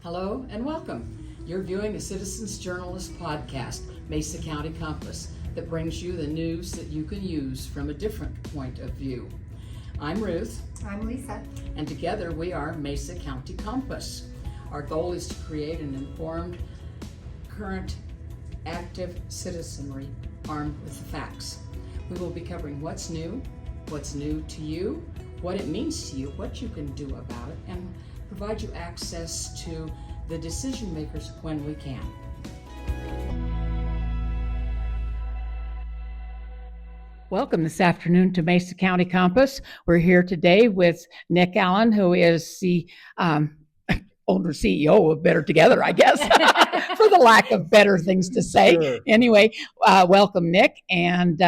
Hello and welcome. You're viewing the Citizens Journalist podcast, Mesa County Compass, that brings you the news that you can use from a different point of view. I'm Ruth. I'm Lisa. And together we are Mesa County Compass. Our goal is to create an informed, current, active citizenry armed with the facts. We will be covering what's new to you, what it means to you, what you can do about it, and provide you access to the decision makers when we can. Welcome this afternoon to Mesa County Compass. We're here today with Nick Allan, who is the older CEO of Better Together, I guess, for the lack of better things to say. Sure. Anyway, welcome, Nick. And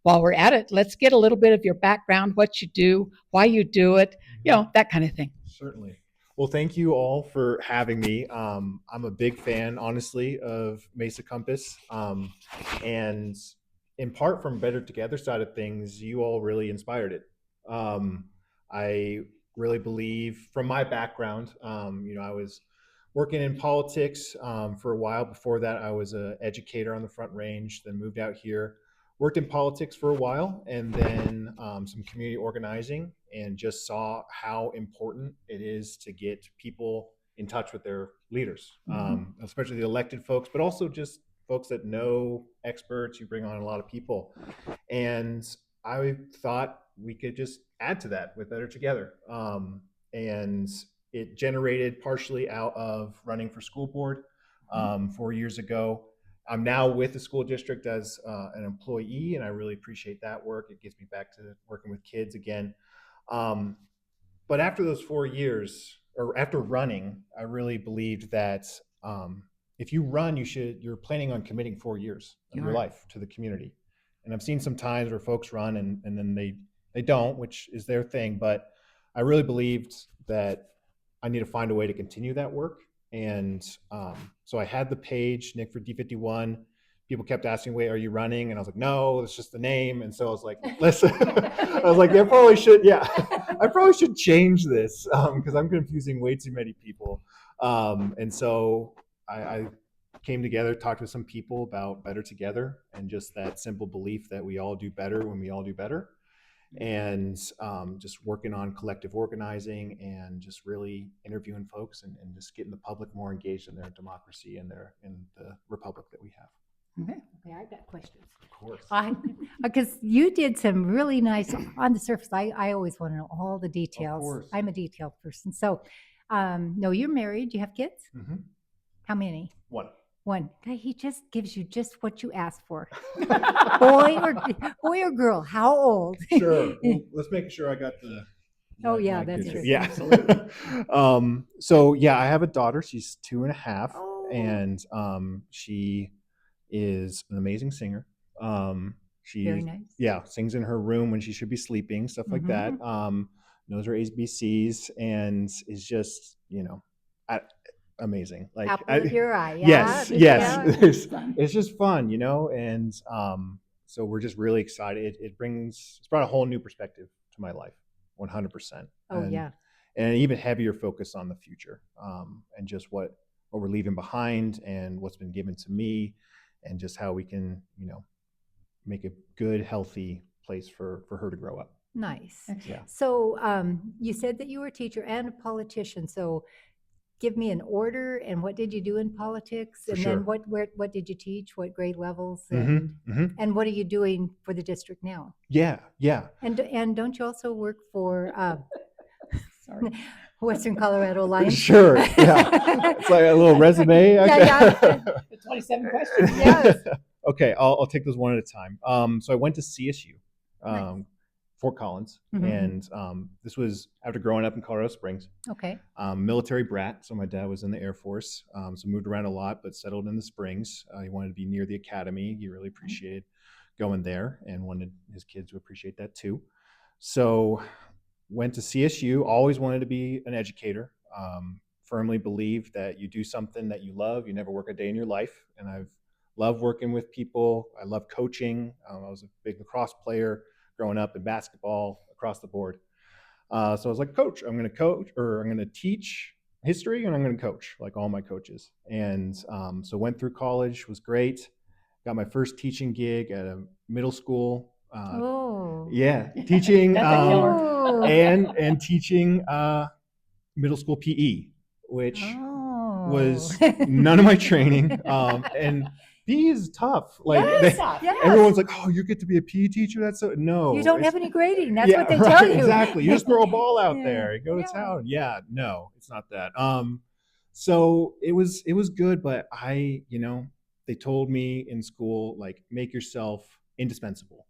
while we're at it, let's get a little bit of your background, what you do, why you do it, that kind of thing. Certainly. Well, thank you all for having me. I'm a big fan, honestly, of Mesa Compass. And in part from Better Together side of things, you all really inspired it. I really believe from my background, I was working in politics for a while. Before that, I was an educator on the Front Range, then moved out here, worked in politics for a while, and then some community organizing, and just saw how important it is to get people in touch with their leaders, especially the elected folks, but also just folks that know experts. You bring on a lot of people. And I thought we could just add to that with Better Together. And it generated partially out of running for school board 4 years ago. I'm now with the school district as an employee, and I really appreciate that work. It gets me back to working with kids again. But after those 4 years, or after running, I really believed that if you run, you're planning on committing 4 years of your life to the community. And I've seen some times where folks run and then they don't, which is their thing. But I really believed that I need to find a way to continue that work. And so I had the page, Nick for D51. People kept asking, wait, are you running? And I was like, no, it's just the name. And so I was like, listen, I was like, I probably should change this because I'm confusing way too many people. And so I came together, talked with some people about Better Together and just that simple belief that we all do better when we all do better. And just working on collective organizing and just really interviewing folks and just getting the public more engaged in their democracy and in the republic that we have. Okay, I've got questions. Of course. Because you did some really nice, on the surface, I always want to know all the details. Of course. I'm a detailed person. So, no, you're married. You have kids? Mm-hmm. How many? One. Okay, he just gives you just what you asked for. boy or girl? How old? Sure. Well, let's make sure I got the. Oh yeah, that's true. Yeah, absolutely. So yeah, I have a daughter. She's 2.5, and she is an amazing singer. She very nice. Yeah, sings in her room when she should be sleeping, stuff like that. Knows her ABCs and is just amazing. Like apple of your eye. Yeah? Yes. It's just fun, and so we're just really excited. It's brought a whole new perspective to my life, 100%. And even heavier focus on the future, and just what we're leaving behind and what's been given to me, and just how we can make a good, healthy place for her to grow up. Nice. Yeah. So you said that you were a teacher and a politician. So give me an order, and what did you do in politics? And then what did you teach? What grade levels? And what are you doing for the district now? Yeah. And don't you also work for Western Colorado Lions? Sure. Yeah. It's like a little resume. Yeah. 27 questions. Yes. Okay, I'll take those one at a time. So I went to CSU. Nice. Fort Collins, and this was after growing up in Colorado Springs. Okay. Military brat, so my dad was in the Air Force, so moved around a lot, but settled in the Springs. He wanted to be near the academy. He really appreciated going there and wanted his kids to appreciate that too. So went to CSU, always wanted to be an educator. Firmly believed that you do something that you love, you never work a day in your life, and I've loved working with people. I love coaching. I was a big lacrosse player growing up in basketball across the board. So I was like, coach, I'm going to teach history and I'm going to coach like all my coaches. And so went through college, was great. Got my first teaching gig at a middle school. Yeah, teaching That's a killer. and teaching middle school PE, which was none of my training. And PE is tough. Like everyone's like, "Oh, you get to be a PE teacher? That's so no. You don't have any grading. That's what they tell you. Exactly. You just throw a ball out there. You go to town. Yeah, no, it's not that. So it was good, but they told me in school, like, make yourself indispensable.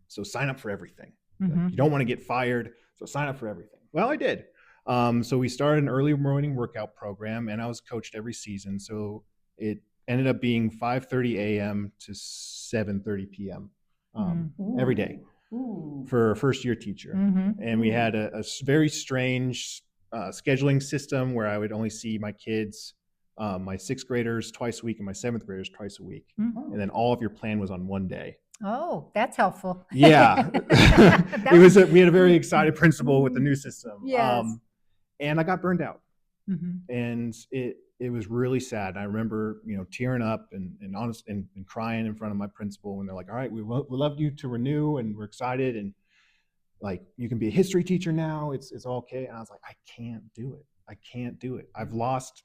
So sign up for everything. Like, you don't want to get fired, so sign up for everything. Well, I did. So we started an early morning workout program, and I was coached every season. So it ended up being 5:30 a.m. to 7:30 p.m. Every day for a first year teacher. And we had a very strange scheduling system where I would only see my kids, my 6th graders twice a week and my 7th graders twice a week. And then all of your plan was on one day. Oh, that's helpful. Yeah. We had a very excited principal with the new system. Yes. And I got burned out. And it was really sad. I remember, tearing up and honest and crying in front of my principal when they're like, "All right, we love you to renew and we're excited, and like you can be a history teacher now. It's all okay." And I was like, I can't do it. I can't do it. I lost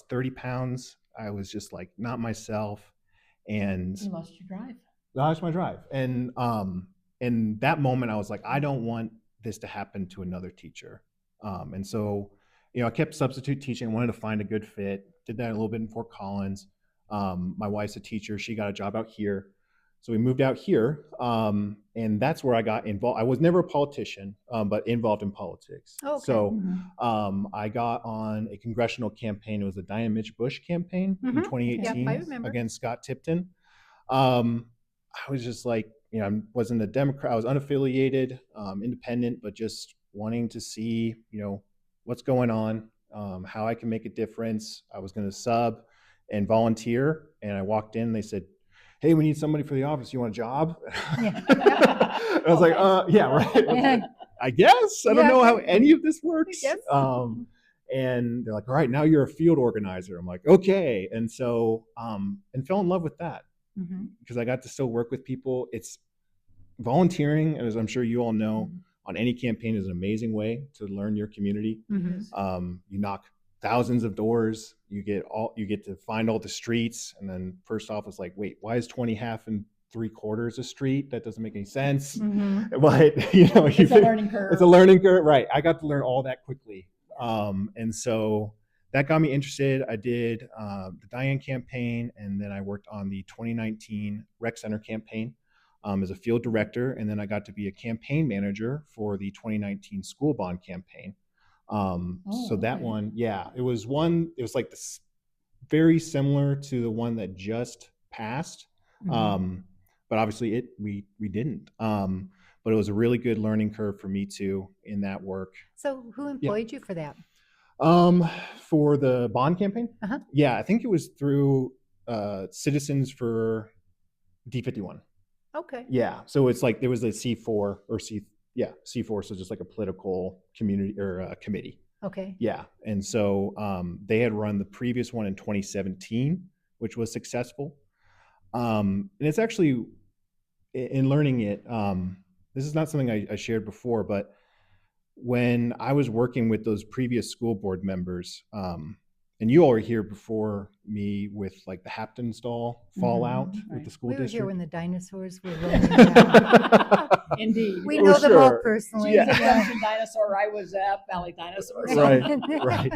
30 pounds. I was just like not myself. And You lost your drive. Lost my drive. And in that moment I was like, I don't want this to happen to another teacher. And so, I kept substitute teaching. I wanted to find a good fit. Did that a little bit in Fort Collins. My wife's a teacher. She got a job out here. So we moved out here. And that's where I got involved. I was never a politician, but involved in politics. Okay. So I got on a congressional campaign. It was the Diane Mitch Bush campaign in 2018 against Scott Tipton. I was just like, I wasn't a Democrat. I was unaffiliated, independent, but just wanting to see, what's going on, how I can make a difference. I was going to sub and volunteer. And I walked in, they said, "Hey, we need somebody for the office. You want a job?" I was like, yeah, right. Like, I guess. I don't know how any of this works. And they're like, "All right, now you're a field organizer." I'm like, "Okay." And so, and fell in love with that because I got to still work with people. It's volunteering, as I'm sure you all know, on any campaign is an amazing way to learn your community. You knock thousands of doors. You get to find all the streets, and then first off, it's like, wait, why is 20 half and 3/4 a street? That doesn't make any sense. But it's a learning curve. It's a learning curve, right? I got to learn all that quickly, and so that got me interested. I did the Diane campaign, and then I worked on the 2019 Rec Center campaign as a field director, and then I got to be a campaign manager for the 2019 school bond campaign. So that one, it was like this very similar to the one that just passed. But obviously we didn't. But it was a really good learning curve for me too in that work. So who employed you for that? For the bond campaign? Yeah, I think it was through Citizens for D51. Okay. Yeah. So it's like there was a C4 or C4, so just like a political community or a committee. Okay. Yeah. And so they had run the previous one in 2017, which was successful. And it's actually, in learning it, this is not something I shared before, but when I was working with those previous school board members, and you all were here before me with like the Hapton stall fallout with the school district. We were here when the dinosaurs were roaming around. Indeed. We know them all personally. She's a Clemson dinosaur. I was at Valley Dinosaurs. Right.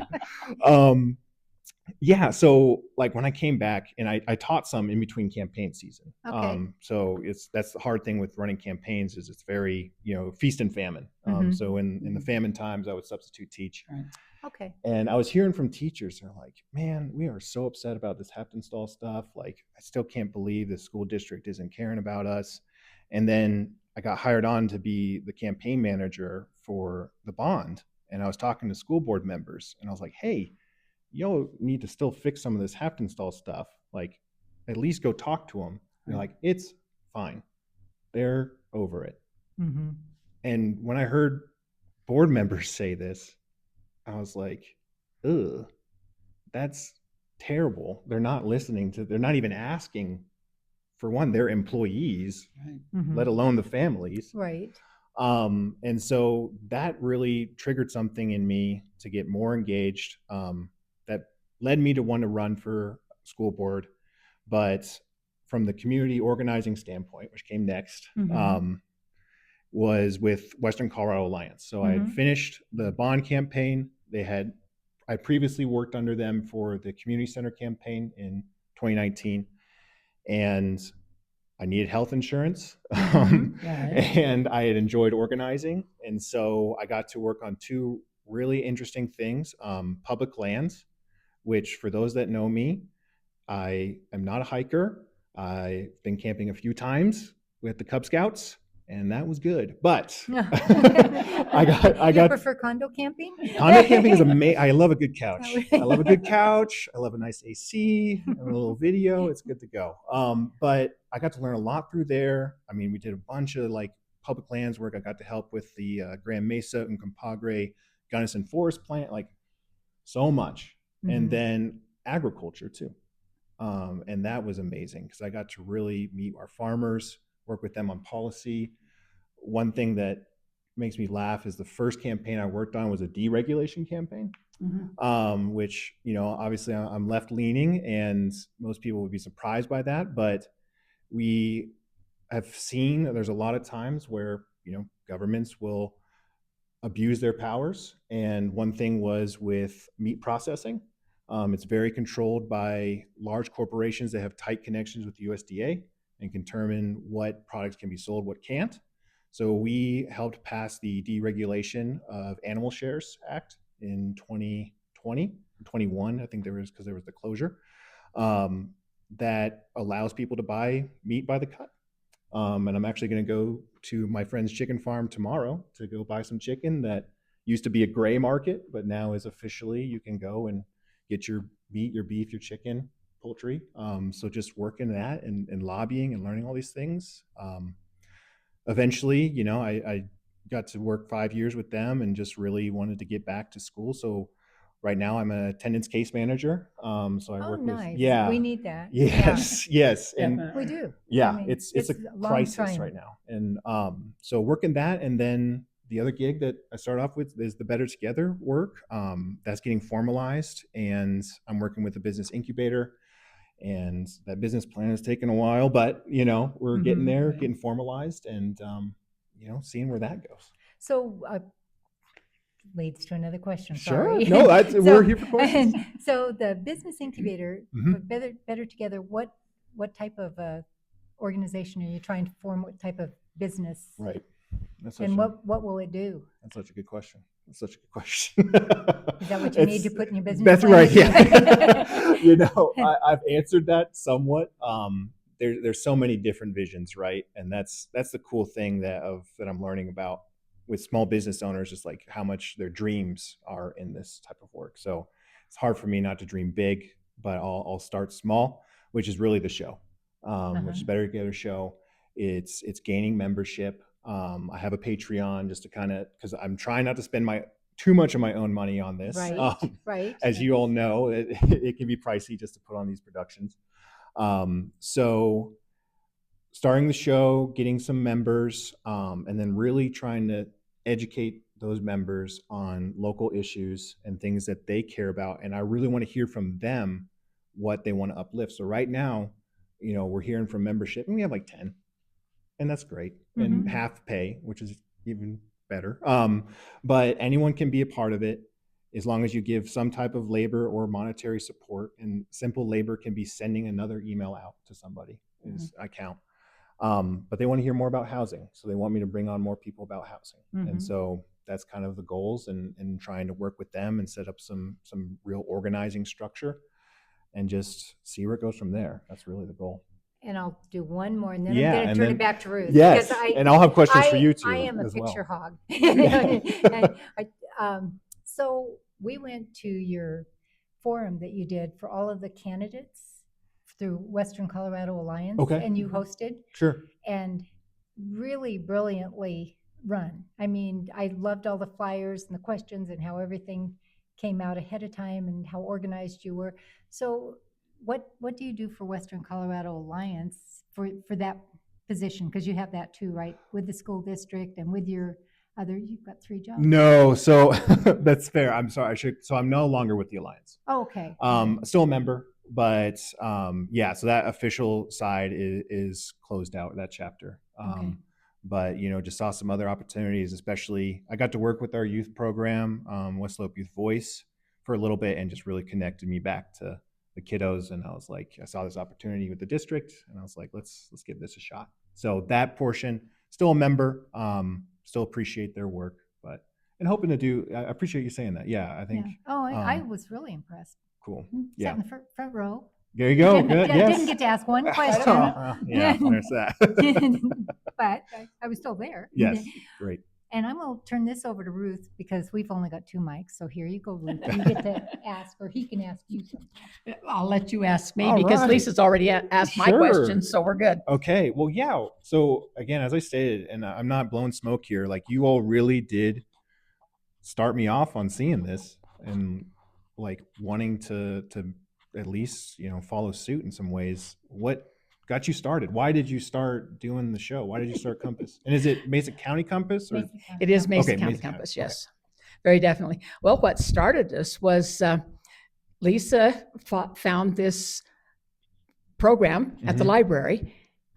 Yeah. So like when I came back, and I taught some in between campaign season. Okay. So that's the hard thing with running campaigns is it's very, feast and famine. So in the famine times, I would substitute teach. Right. Okay. And I was hearing from teachers, they're like, "Man, we are so upset about this Hapton stall stuff. Like, I still can't believe the school district isn't caring about us." And then I got hired on to be the campaign manager for the bond. And I was talking to school board members, and I was like, "Hey, y'all need to still fix some of this Hapton stall stuff. Like, at least go talk to them." And they're like, "It's fine. They're over it." And when I heard board members say this, I was like, ugh, that's terrible. They're not listening to, they're not even asking, for one, their employees, let alone the families. Right. And so that really triggered something in me to get more engaged. That led me to want to run for school board. But from the community organizing standpoint, which came next, was with Western Colorado Alliance. So I had finished the bond campaign. I previously worked under them for the community center campaign in 2019, and I needed health insurance, and I had enjoyed organizing. And so I got to work on two really interesting things. Public lands, which, for those that know me, I am not a hiker. I've been camping a few times with the Cub Scouts, and that was good. But I You prefer condo camping? Condo camping is amazing. I love a good couch. I love a good couch. I love a nice AC and a little video. It's good to go. But I got to learn a lot through there. I mean, we did a bunch of like public lands work. I got to help with the Grand Mesa and Compagre Gunnison Forest Plant, like so much. And then agriculture too. And that was amazing because I got to really meet our farmers, work with them on policy. One thing that makes me laugh is the first campaign I worked on was a deregulation campaign, which, obviously I'm left leaning and most people would be surprised by that. But we have seen there's a lot of times where, governments will abuse their powers. And one thing was with meat processing. It's very controlled by large corporations that have tight connections with the USDA and can determine what products can be sold, what can't. So we helped pass the Deregulation of Animal Shares Act in 2020, 21, I think because there was the closure, that allows people to buy meat by the cut. And I'm actually going to go to my friend's chicken farm tomorrow to go buy some chicken that used to be a gray market, but now is officially, you can go and get your meat, your beef, your chicken, poultry. So just working that and lobbying and learning all these things. Eventually, I got to work 5 years with them and just really wanted to get back to school. So right now I'm an attendance case manager. So I work nice. with, yeah. We need that. Yes, yes. And we do. yeah, I mean, it's a crisis right now. And so working that, and then the other gig that I started off with is the Better Together work. That's getting formalized, and I'm working with a business incubator. And that business plan has taken a while, but we're getting there, getting formalized, and seeing where that goes. So leads to another question. Sure. Sorry. No, we're here for questions. So the business incubator, for Better Together, what type of organization are you trying to form? What type of business? Right. And what will it do? That's such a good question. Is that what you need to put in your business That's plan? right. Yeah. I've answered that somewhat. There's so many different visions, right? And that's the cool thing that I'm learning about with small business owners, just like how much their dreams are in this type of work. So it's hard for me not to dream big, but I'll start small, which is really the show, which is Better Together show. It's gaining membership. I have a Patreon just to because I'm trying not to spend too much of my own money on this. Right. Right. As you all know, it can be pricey just to put on these productions. So starting the show, getting some members, and then really trying to educate those members on local issues and things that they care about. And I really want to hear from them what they want to uplift. So right now, we're hearing from membership, and we have like 10. And that's great. And half pay, which is even better. But anyone can be a part of it as long as you give some type of labor or monetary support. And simple labor can be sending another email out to somebody, I count. But they want to hear more about housing. So they want me to bring on more people about housing. And so that's kind of the goals, and trying to work with them and set up some real organizing structure and just see where it goes from there. That's really the goal. And I'll do one more, and then I'm going to turn it back to Ruth. Yes, and I'll have questions for you too. I am a picture hog. So we went to your forum that you did for all of the candidates through Western Colorado Alliance, and you hosted. Sure. And really brilliantly run. I mean, I loved all the flyers and the questions and how everything came out ahead of time and how organized you were. So what do you do for Western Colorado Alliance for that position? Because you have that too, right? With the school district and with your other, you've got 3 jobs. No, so that's fair. I'm sorry. So I'm no longer with the Alliance. Oh, okay. Still a member, but yeah. So that official side is closed out. That chapter. Okay. But just saw some other opportunities. Especially, I got to work with our youth program, West Slope Youth Voice, for a little bit, and just really connected me back to the kiddos. And I was like, I saw this opportunity with the district, and I was like, let's give this a shot. So that portion, still a member. Still appreciate their work, and hoping to do. I appreciate you saying that. Yeah, I think. Yeah. Oh, I was really impressed. Cool. Sat in the front row. There you go. Good. Yes. Didn't get to ask one question. Yeah, there's that. But I was still there. Yes, great. And I'm going to turn this over to Ruth because we've only got 2 mics. So here you go, Ruth. You get to ask, or he can ask you something. I'll let you ask me All because right. Lisa's already asked my Sure. questions, so we're good. Okay. Well, yeah. So again, as I stated, and I'm not blowing smoke here, like you all really did start me off on seeing this and like wanting to at least follow suit in some ways. What got you started? Why did you start doing the show? Why did you start Compass? And is it Mesa County Compass? Or? It is Mesa Okay, County Mesa Compass, County. yes. Very definitely. Well, what started this was Lisa found this program at the library,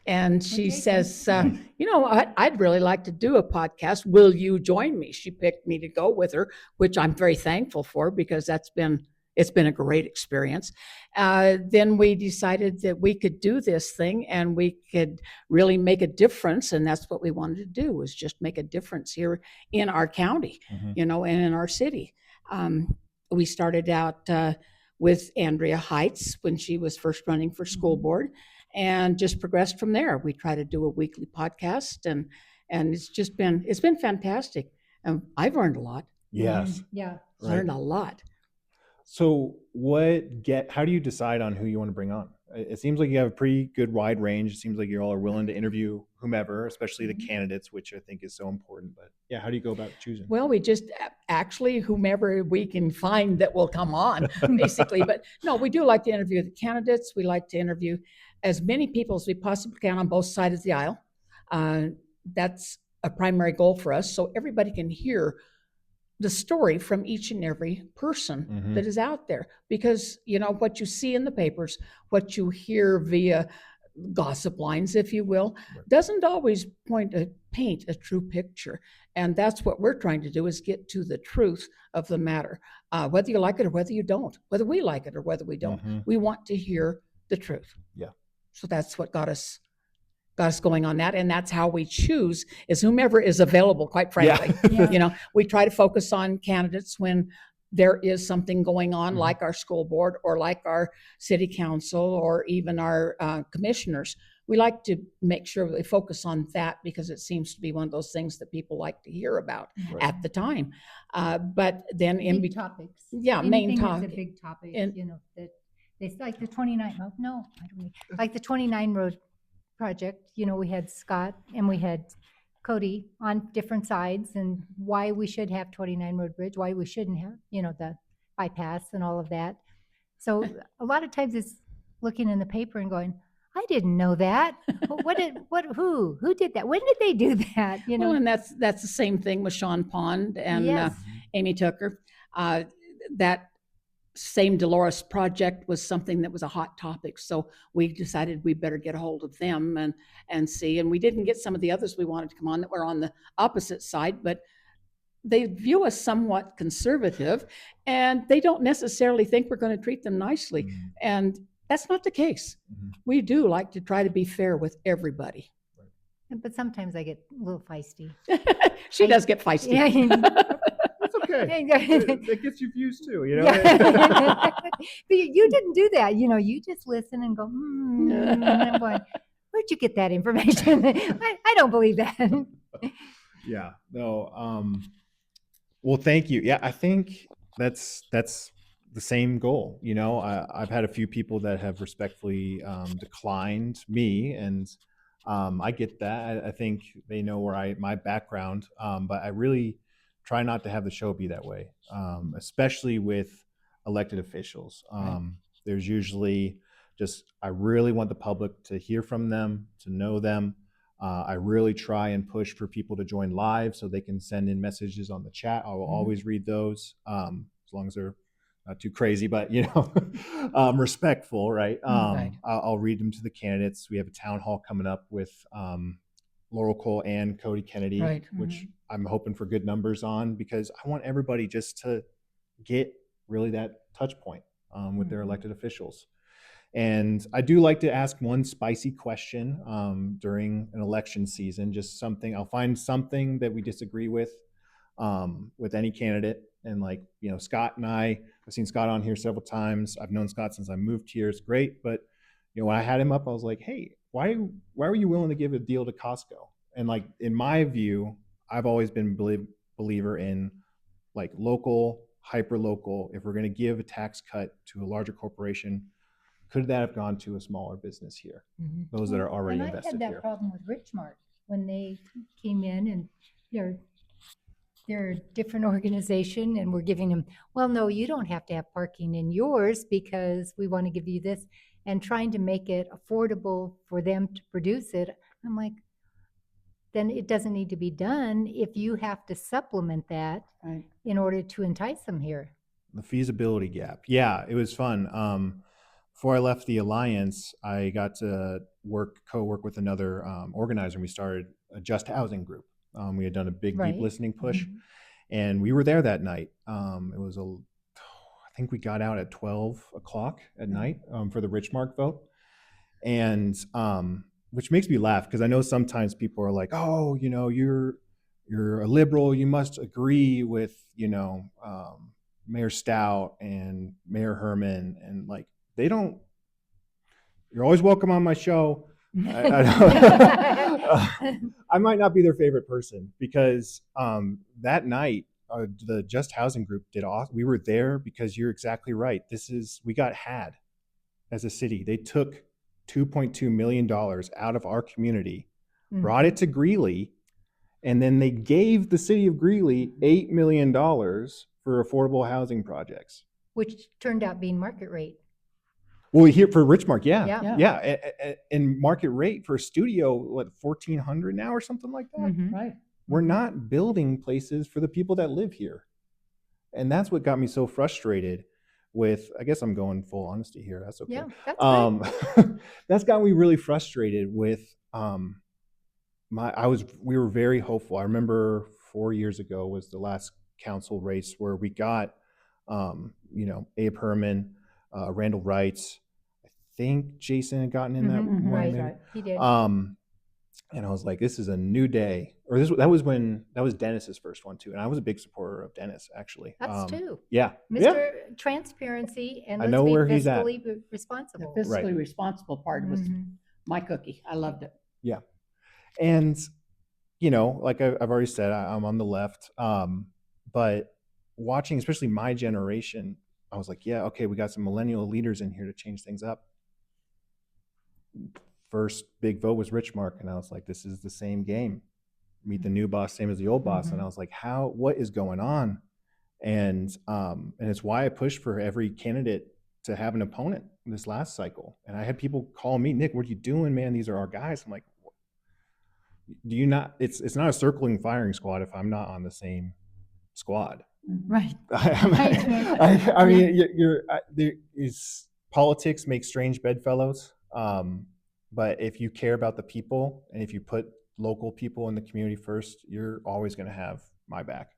and she says, I'd really like to do a podcast. Will you join me? She picked me to go with her, which I'm very thankful for because it's been a great experience. Then we decided that we could do this thing and we could really make a difference. And that's what we wanted to do, was just make a difference here in our county, and in our city. We started out with Andrea Heights when she was first running for school board, and just progressed from there. We try to do a weekly podcast, and it's been fantastic. I've learned a lot. Yes. Yeah. Learned a lot. So how do you decide on who you want to bring on? It seems like you have a pretty good wide range. It seems like you all are willing to interview whomever, especially the candidates, which I think is so important. But yeah, how do you go about choosing? Well, we just actually whomever we can find that will come on, basically. But no, we do like to interview the candidates. We like to interview as many people as we possibly can on both sides of the aisle. That's a primary goal for us, so everybody can hear the story from each and every person that is out there. Because what you see in the papers, what you hear via gossip lines, if you will, doesn't always paint a true picture. And that's what we're trying to do, is get to the truth of the matter, whether you like it or whether you don't, whether we like it or whether we don't. We want to hear the truth. Yeah. So that's what got us going on that, and that's how we choose, is whomever is available, quite frankly. Yeah. We try to focus on candidates when there is something going on, like our school board or like our city council or even our commissioners. We like to make sure that we focus on that because it seems to be one of those things that people like to hear about at the time. But then Big topics. main topic. It's a big topic, that it's like the 29, like the 29 road project. We had Scott and we had Cody on different sides, and why we should have 29 Road Bridge, why we shouldn't have, the bypass and all of that. So a lot of times it's looking in the paper and going, I didn't know that. Who did that? When did they do that? Well, and that's the same thing with Sean Pond and Amy Tucker. That same Dolores project was something that was a hot topic. So we decided we better get a hold of them and see. And we didn't get some of the others we wanted to come on that were on the opposite side, but they view us somewhat conservative and they don't necessarily think we're going to treat them nicely. And that's not the case. We do like to try to be fair with everybody. But sometimes I get a little feisty. She does get feisty. Yeah. That's okay. That gets you views too, But you didn't do that. You just listen and go, and I'm going, where'd you get that information? I don't believe that. Yeah. No. Well, thank you. Yeah, I think that's the same goal. I've had a few people that have respectfully declined me, and I get that. I think they know my background, but I really try not to have the show be that way, especially with elected officials. There's usually I really want the public to hear from them, to know them. I really try and push for people to join live so they can send in messages on the chat. I will always read those, as long as they're not too crazy, but respectful, right? Right. I'll read them to the candidates. We have a town hall coming up with Laurel Cole and Cody Kennedy, Right. which I'm hoping for good numbers on, because I want everybody just to get really that touch point with their elected officials. And I do like to ask one spicy question during an election season, just something, I'll find something that we disagree with any candidate. And Scott and I've seen Scott on here several times. I've known Scott since I moved here. It's great. But, when I had him up, I was like, hey, why were you willing to give a deal to Costco? And in my view, I've always been believer in local, hyper local. If we're going to give a tax cut to a larger corporation, could that have gone to a smaller business here? Those that are already invested here. I had that here. problem with Richmark when they came in, and they're a different organization, and we're giving them, well, no, you don't have to have parking in yours because we want to give you this, and trying to make it affordable for them to produce it. I'm like, then it doesn't need to be done if you have to supplement that in order to entice them here. The feasibility gap. Yeah, it was fun. Before I left the Alliance, I got to co-work with another organizer. We started a Just Housing group. We had done a big, deep listening push, and we were there that night. It was I think we got out at 12 o'clock at night for the Richmark vote, and which makes me laugh because I know sometimes people are like, "Oh, you're a liberal. You must agree with Mayor Stout and Mayor Herman," and they don't. You're always welcome on my show. I might not be their favorite person because that night the Just Housing group did awesome. We were there because you're exactly right. We got had as a city. They took $2.2 million out of our community, brought it to Greeley, and then they gave the city of Greeley $8 million for affordable housing projects, which turned out being market rate. Well, here for Richmark, yeah. And market rate for a studio, what, $1,400 now or something like that? Right. We're not building places for the people that live here, and that's what got me so frustrated. I guess I'm going full honesty here. That's okay. Yeah, that's good. That's got me really frustrated with we were very hopeful. I remember 4 years ago was the last council race where we got Abe Herman, Randall Wrights. I think Jason had gotten in that one. Right. He did. And I was like, this is a new day. Or that was Dennis's first one too. And I was a big supporter of Dennis, actually. That's too. Yeah. Mr. Transparency, and I let's know be where he's at. fiscally responsible. The fiscally responsible part was my cookie. I loved it. Yeah. And, like I've already said, I'm on the left. But watching, especially my generation, I was like, yeah, okay, we got some millennial leaders in here to change things up. First big vote was Richmark, and I was like, this is the same game. Meet the new boss, same as the old boss. And I was like, what is going on? And it's why I pushed for every candidate to have an opponent in this last cycle. And I had people call me, Nick, what are you doing, man? These are our guys. I'm like, do you not? It's not a circling firing squad if I'm not on the same squad. Right. I mean, politics make strange bedfellows. But if you care about the people and if you put local people in the community first, you're always going to have my back.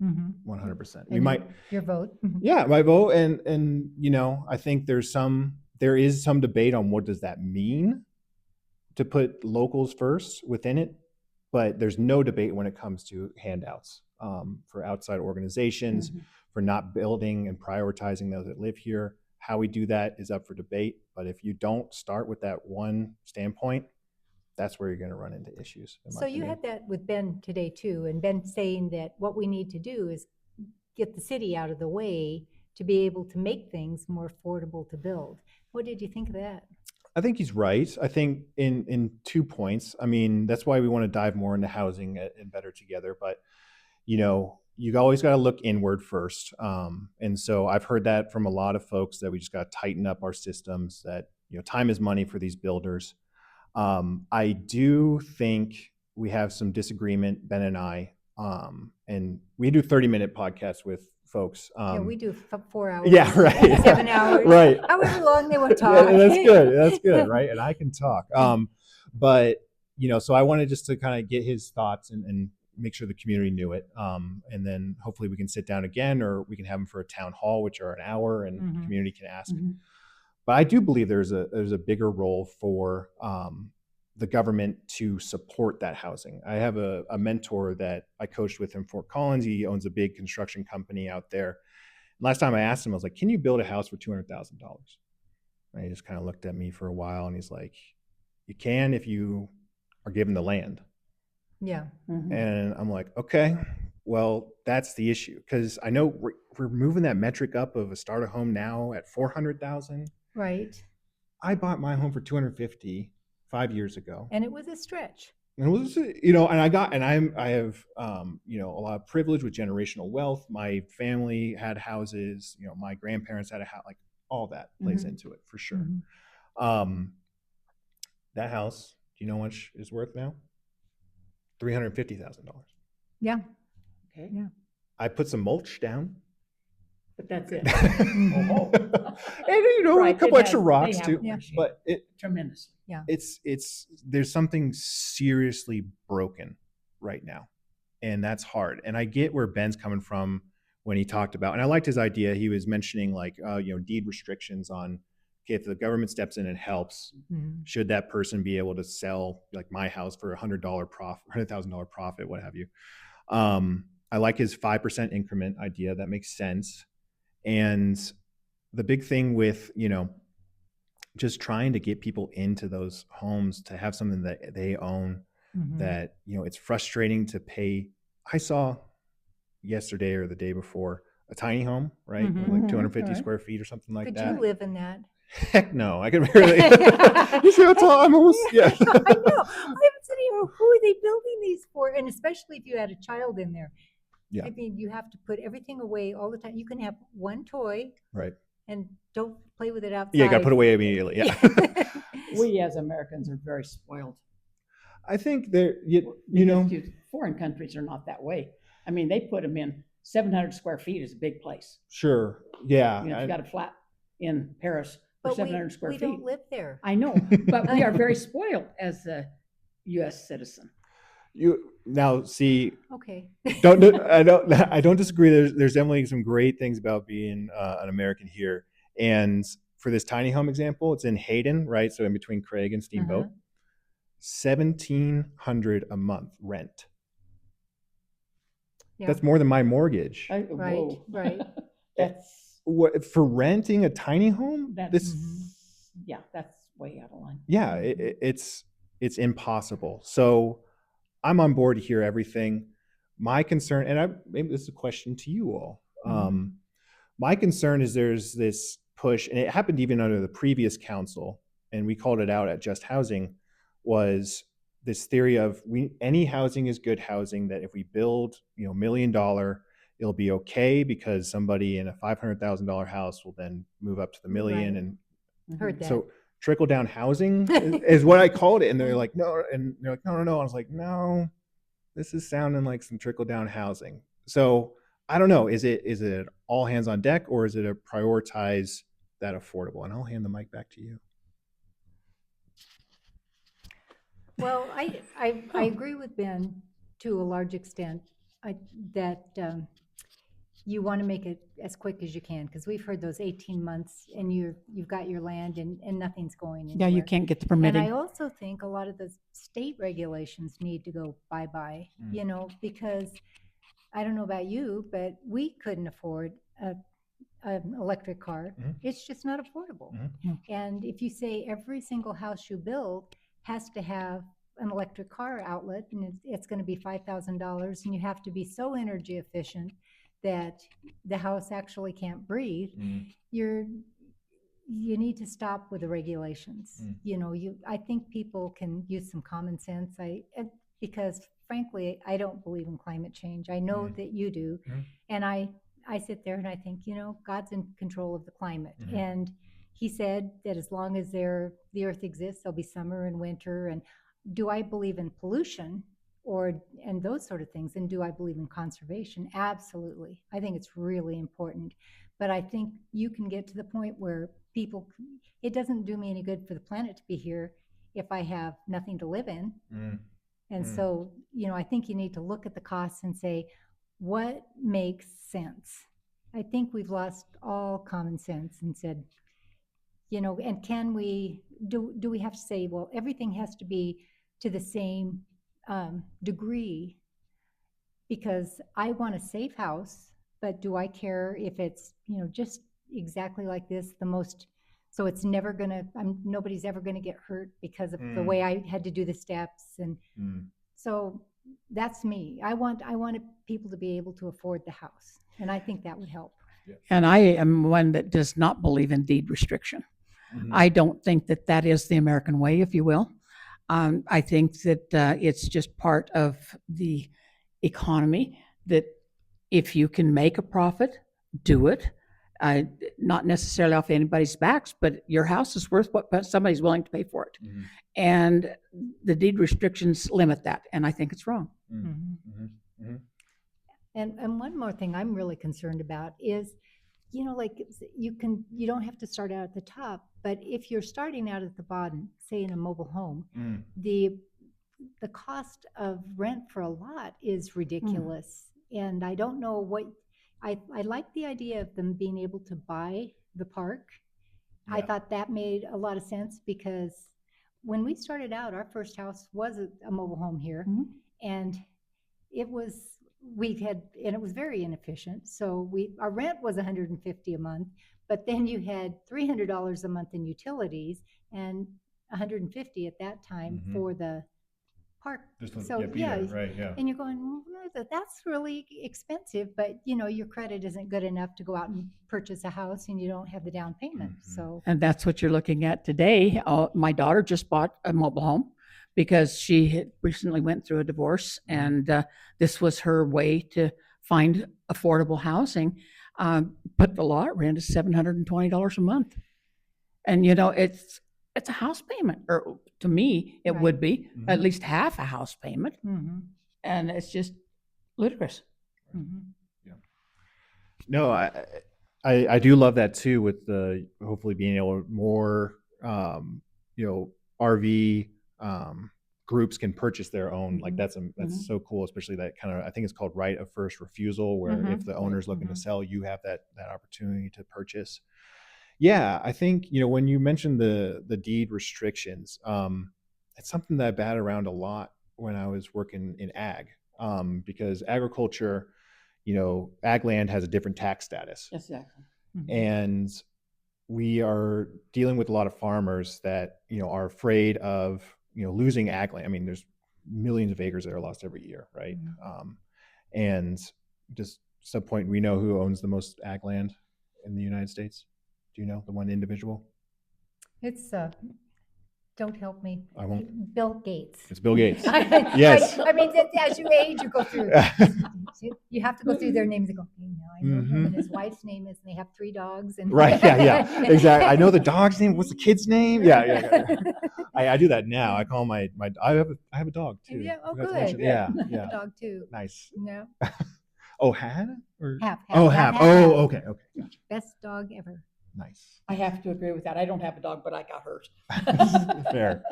100%. Your vote. Yeah, my vote. And I think there is some debate on what does that mean to put locals first within it. But there's no debate when it comes to handouts for outside organizations, for not building and prioritizing those that live here. How we do that is up for debate. But if you don't start with that one standpoint, that's where you're going to run into issues. So you had that with Ben today too, and Ben saying that what we need to do is get the city out of the way to be able to make things more affordable to build. What did you think of that? I think he's right. I think in 2 points. I mean, that's why we want to dive more into housing and Better Together. But, you always got to look inward first. And so I've heard that from a lot of folks that we just got to tighten up our systems, that, time is money for these builders. I do think we have some disagreement, Ben and I, and we do 30-minute podcasts with folks. Yeah, we do 4 hours. Yeah, right. 7 hours. Right. However long they want to talk. Yeah, that's good, right? And I can talk. But, so I wanted just to kind of get his thoughts and make sure the community knew it. And then hopefully we can sit down again, or we can have them for a town hall, which are an hour, and the community can ask. But I do believe there's a bigger role for the government to support that housing. I have a mentor that I coached with in Fort Collins. He owns a big construction company out there. Last time I asked him, I was like, "Can you build a house for $200,000?" And he just kind of looked at me for a while, and he's like, "You can if you are given the land." Yeah. And I'm like, okay, well, that's the issue, because I know we're moving that metric up of a starter home now at 400,000. Right. I bought my home for 250 5 years ago, And it was a stretch. and it was, and I have, a lot of privilege with generational wealth. My family had houses, my grandparents had a house, like all that plays into it for sure. That house, do you know how much is worth now? $350,000. Yeah. Okay. Yeah. I put some mulch down. But that's it. And a Right, couple it extra has- rocks they have too. appreciated But it tremendously. it's there's something seriously broken right now, and that's hard. And I get where Ben's coming from when he talked about, and I liked his idea. He was mentioning like deed restrictions on, okay, if the government steps in and helps, should that person be able to sell like my house for $100 profit, $100,000 profit, what have you. I like his 5% increment idea. That makes sense. And the big thing with, just trying to get people into those homes to have something that they own, that, it's frustrating to pay. I saw yesterday or the day before a tiny home, right? Like 250 square feet or something like that. Could you live in that? Heck no, I could barely. You see how tall I'm almost? Yeah. I know. I'm sitting here, who are they building these for? And especially if you had a child in there. Yeah. I mean, you have to put everything away all the time. You can have one toy. Right. And don't play with it outside. Yeah, you got to put away immediately. Yeah. We as Americans are very spoiled. I think they're, foreign countries are not that way. I mean, they put them in 700 square feet is a big place. Sure. Yeah. If you got a flat in Paris for 700 square feet. We don't live there. I know, but we are very spoiled as a U.S. citizen. You now see. Okay. I don't disagree. There's definitely some great things about being an American here. And for this tiny home example, it's in Hayden, right? So in between Craig and Steamboat, $1,700 a month rent. Yeah. That's more than my mortgage. Right. That's what for renting a tiny home. That's way out of line. Yeah, it's impossible. So I'm on board to hear everything. My concern, and maybe this is a question to you all. My concern is there's this push, and it happened even under the previous council, and we called it out at Just Housing, was this theory of any housing is good housing, that if we build $1 million, it'll be okay because somebody in a $500,000 house will then move up to the $1 million. Right. And Heard that. So trickle down housing is what I called it. And they're like, no. And they're like, no. I was like, no, this is sounding like some trickle down housing. So I don't know. Is it all hands on deck, or is it a prioritize that affordable? And I'll hand the mic back to you. Well, I agree with Ben to a large extent. That you want to make it as quick as you can, because we've heard those 18 months and you've got your land and nothing's going anywhere. Yeah, you can't get the And permitting. I also think a lot of the state regulations need to go bye-bye, because I don't know about you, but we couldn't afford an electric car. It's just not affordable. And if you say every single house you build has to have an electric car outlet, and it's going to be $5,000, and you have to be so energy efficient that the house actually can't breathe, you need to stop with the regulations. I think people can use some common sense. Because frankly, I don't believe in climate change. I know that you do. Mhm. And I sit there and I think, God's in control of the climate. Mhm. And he said that as long as the earth exists, there'll be summer and winter. And do I believe in pollution and those sort of things? And do I believe in conservation? Absolutely. I think it's really important. But I think you can get to the point where it doesn't do me any good for the planet to be here if I have nothing to live in. And so, I think you need to look at the costs and say, what makes sense? I think we've lost all common sense and said, and can do we have to say, well, everything has to be to the same degree? Because I want a safe house, but do I care if it's, just exactly like this, so it's never nobody's ever gonna get hurt because of the way I had to do the steps. And so that's me. I want people to be able to afford the house. And I think that would help. And I am one that does not believe in deed restriction. I don't think that that is the American way, if you will. I think that it's just part of the economy, that if you can make a profit, do it. Not necessarily off anybody's backs, but your house is worth what somebody's willing to pay for it. And the deed restrictions limit that, and I think it's wrong. And one more thing I'm really concerned about is, like you don't have to start out at the top, but if you're starting out at the bottom, say in a mobile home, the cost of rent for a lot is ridiculous. And I don't know I like the idea of them being able to buy the park. Yeah. I thought that made a lot of sense because when we started out, our first house was a mobile home here, and it was very inefficient. So our rent was $150 a month, but then you had $300 a month in utilities and $150 at that time for the park. Right, yeah. And you're going, well, that's really expensive, but your credit isn't good enough to go out and purchase a house, and you don't have the down payment. So, and that's what you're looking at today. My daughter just bought a mobile home because she had recently went through a divorce, and this was her way to find affordable housing. But the lot rent is $720 a month, and it's a house payment, or to me, it would be at least half a house payment. And it's just ludicrous. Yeah. No, I do love that too, with the hopefully being able more, RV groups can purchase their own. Like that's so cool, especially that kind of, I think it's called right of first refusal, where if the owner's looking to sell, you have that opportunity to purchase. Yeah, I think, when you mentioned the deed restrictions, it's something that I bat around a lot when I was working in ag, because agriculture, ag land has a different tax status. Exactly. And we are dealing with a lot of farmers that, are afraid of, losing ag land. I mean, there's millions of acres that are lost every year, right? And just some point, we know who owns the most ag land in the United States. Do you know the one individual? It's don't help me. I won't. Bill Gates. It's Bill Gates. Yes. I mean, as you age, you go through. You have to go through their names and go, okay, now I know him, and his wife's name is, and they have 3 dogs. And right. Yeah. Exactly. I know the dog's name. What's the kid's name? Yeah. I do that now. I call my I have a dog too. Yeah. Oh, good. Yeah. I have a dog too. Nice. No. Oh, had or have. Oh, have. Oh, okay. Gotcha. Best dog ever. Nice. I have to agree with that. I don't have a dog, but I got hurt. Fair.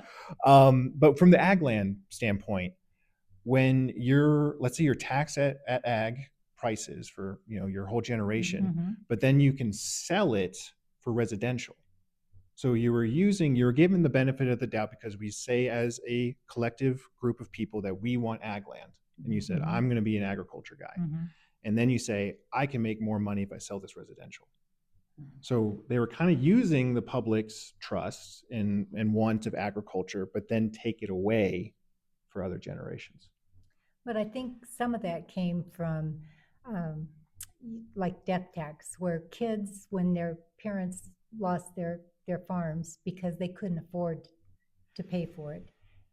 But from the ag land standpoint, when let's say you're taxed at ag prices for your whole generation, but then you can sell it for residential. So you were given the benefit of the doubt, because we say as a collective group of people that we want ag land, and you said, I'm going to be an agriculture guy, and then you say, I can make more money if I sell this residential. So they were kind of using the public's trust and want of agriculture, but then take it away for other generations. But I think some of that came from like death tax, where kids, when their parents lost their farms because they couldn't afford to pay for it,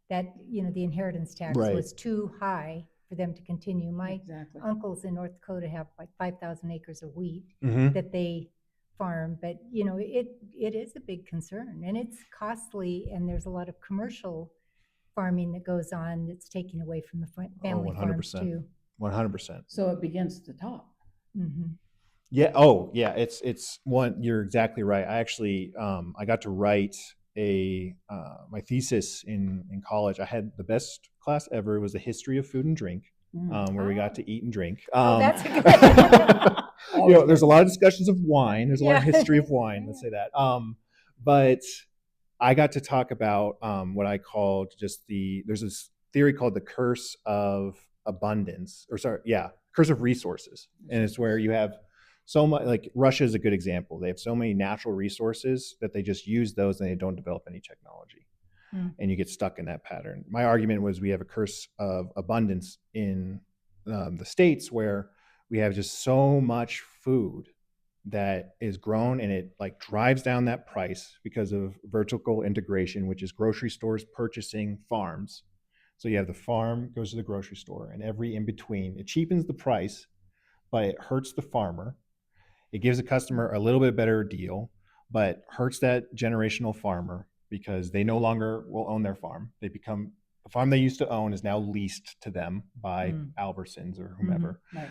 that, the inheritance tax Right. was too high for them to continue. My Exactly. uncles in North Dakota have like 5,000 acres of wheat Mhm. that they farm, but it is a big concern, and it's costly, and there's a lot of commercial farming that goes on that's taking away from the family farms 100%. too. 100%. So it begins at the top. Mm-hmm. Yeah. Oh, yeah. It's one. You're exactly right. I actually I got to write my thesis in college. I had the best class ever. It was the history of food and drink, where we got to eat and drink. That's a good. There's a lot of discussions of wine. There's a lot of Yeah. history of wine. Let's say that. But I got to talk about what I called there's this theory called the curse of abundance, curse of resources, and it's where you have so much. Like Russia is a good example. They have so many natural resources that they just use those and they don't develop any technology, and you get stuck in that pattern. My argument was we have a curse of abundance in the States where we have just so much food that is grown, and it like drives down that price because of vertical integration, which is grocery stores purchasing farms. So you have the farm goes to the grocery store, and every in between. It cheapens the price, but it hurts the farmer. It gives the customer a little bit better deal, but hurts that generational farmer because they no longer will own their farm. The farm they used to own is now leased to them by Albertsons or whomever. Right.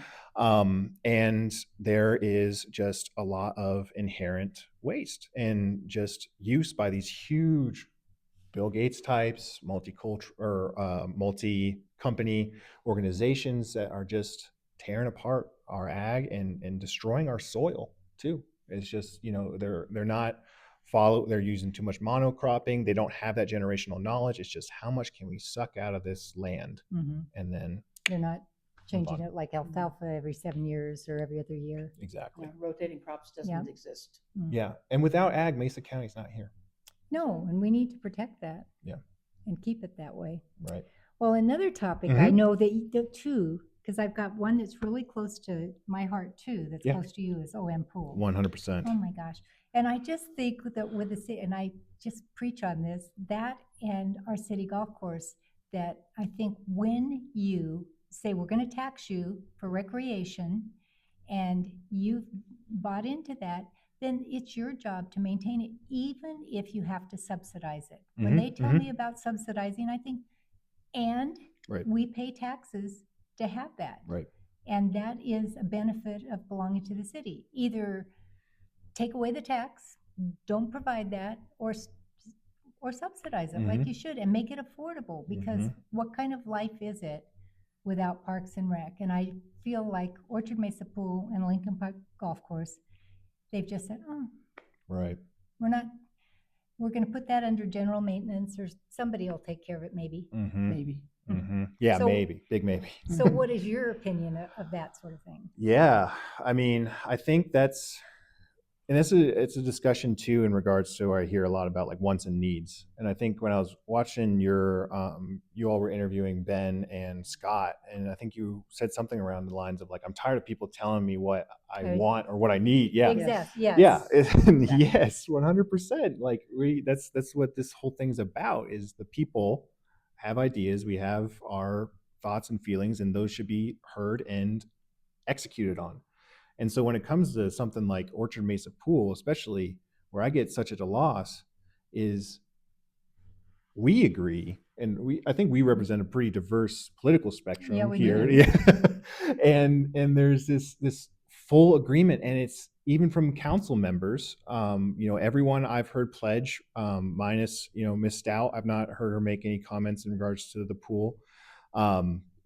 And there is just a lot of inherent waste and just use by these huge Bill Gates types, multi-company organizations that are just tearing apart our ag and destroying our soil too. It's just, they're using too much monocropping. They don't have that generational knowledge. It's just how much can we suck out of this land, and then they're not changing it like alfalfa every 7 years or every other year. Exactly. Yeah, rotating crops doesn't exist. Yeah, and without ag, Mesa County's not here. No, and we need to protect that. Yeah. And keep it that way. Right. Well, another topic I know that too, because I've got one that's really close to my heart too, that's close to you, is OM Pool. 100%. Oh my gosh. And I just think that with the city, and I just preach on this, that and our city golf course, that I think when you say we're going to tax you for recreation and you've bought into that, then it's your job to maintain it, even if you have to subsidize it. When they tell me about subsidizing, I think, we pay taxes to have that. Right. And that is a benefit of belonging to the city. Either take away the tax, don't provide that, or subsidize it like you should and make it affordable, because what kind of life is it without Parks and Rec? And I feel like Orchard Mesa Pool and Lincoln Park Golf Course, they've just said, right, we're going to put that under general maintenance, or somebody will take care of it maybe. Maybe. Yeah, So- maybe. Big maybe. So what is your opinion of that sort of thing? Yeah, I mean, I think it's a discussion too in regards to where I hear a lot about like wants and needs. And I think when I was watching you all were interviewing Ben and Scott, and I think you said something around the lines of like, I'm tired of people telling me what I want or what I need. Yeah. Exactly. Yes. Yeah. Yes, 100%. Like that's what this whole thing's about, is the people have ideas. We have our thoughts and feelings, and those should be heard and executed on. And so when it comes to something like Orchard Mesa Pool, especially, where I get such at a loss is we agree, and I think we represent a pretty diverse political spectrum here. Do. Yeah. and there's this full agreement, and it's even from council members. Everyone I've heard pledge, minus Miss Stout. I've not heard her make any comments in regards to the pool.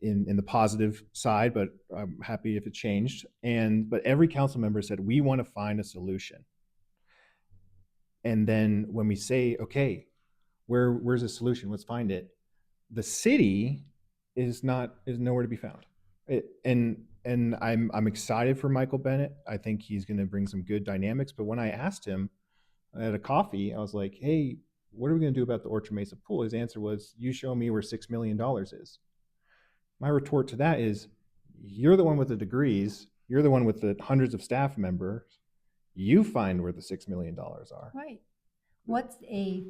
In the positive side, but I'm happy if it changed. But every council member said, we want to find a solution. And then when we say, okay, where's the solution? Let's find it. The city is nowhere to be found. And I'm excited for Michael Bennett. I think he's going to bring some good dynamics. But when I asked him at a coffee, I was like, hey, what are we going to do about the Orchard Mesa Pool? His answer was, you show me where $6 million is. My retort to that is, you're the one with the degrees. You're the one with the hundreds of staff members. You find where the $6 million are. Right. What's a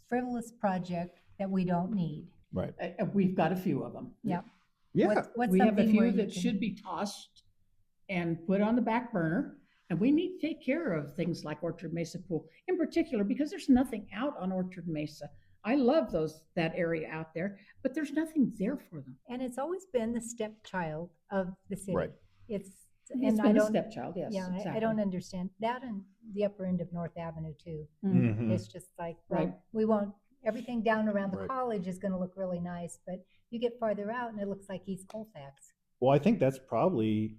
frivolous project that we don't need? Right. We've got a few of them. Yeah. Yeah. What's We have a something where few you that can- should be tossed and put on the back burner. And we need to take care of things like Orchard Mesa Pool in particular, because there's nothing out on Orchard Mesa. I love that area out there, but there's nothing there for them. And it's always been the stepchild of the city. Right. It's It's I been a don't stepchild, yes, yeah, exactly. I don't understand that, and the upper end of North Avenue too. Mhm. It's just like, well, Right. we won't, everything down around the Right. college is going to look really nice, but you get farther out and it looks like East Colfax. Well, I think that's probably,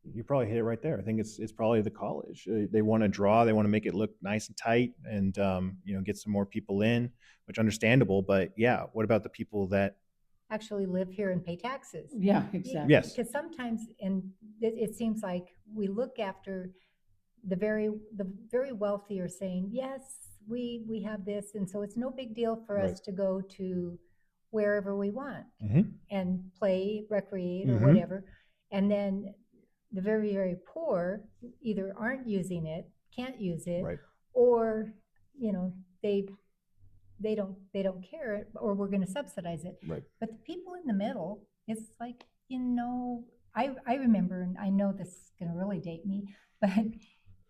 you probably hit it right there. I think it's probably the college. They want to draw, they want to make it look nice and tight, and get some more people in, which understandable. But yeah, what about the people that? Actually live here and pay taxes. Yeah, exactly. Yes. Because sometimes, and it seems like we look after the very wealthy are saying, yes, we have this, and so it's no big deal for us Right. to go to wherever we want Mhm. and play, recreate, or Mhm. whatever. And then the very, very poor either aren't using it, can't use it, Right. or they don't care, or we're going to subsidize it. Right. But the people in the middle, it's like, I remember, and I know this is going to really date me, but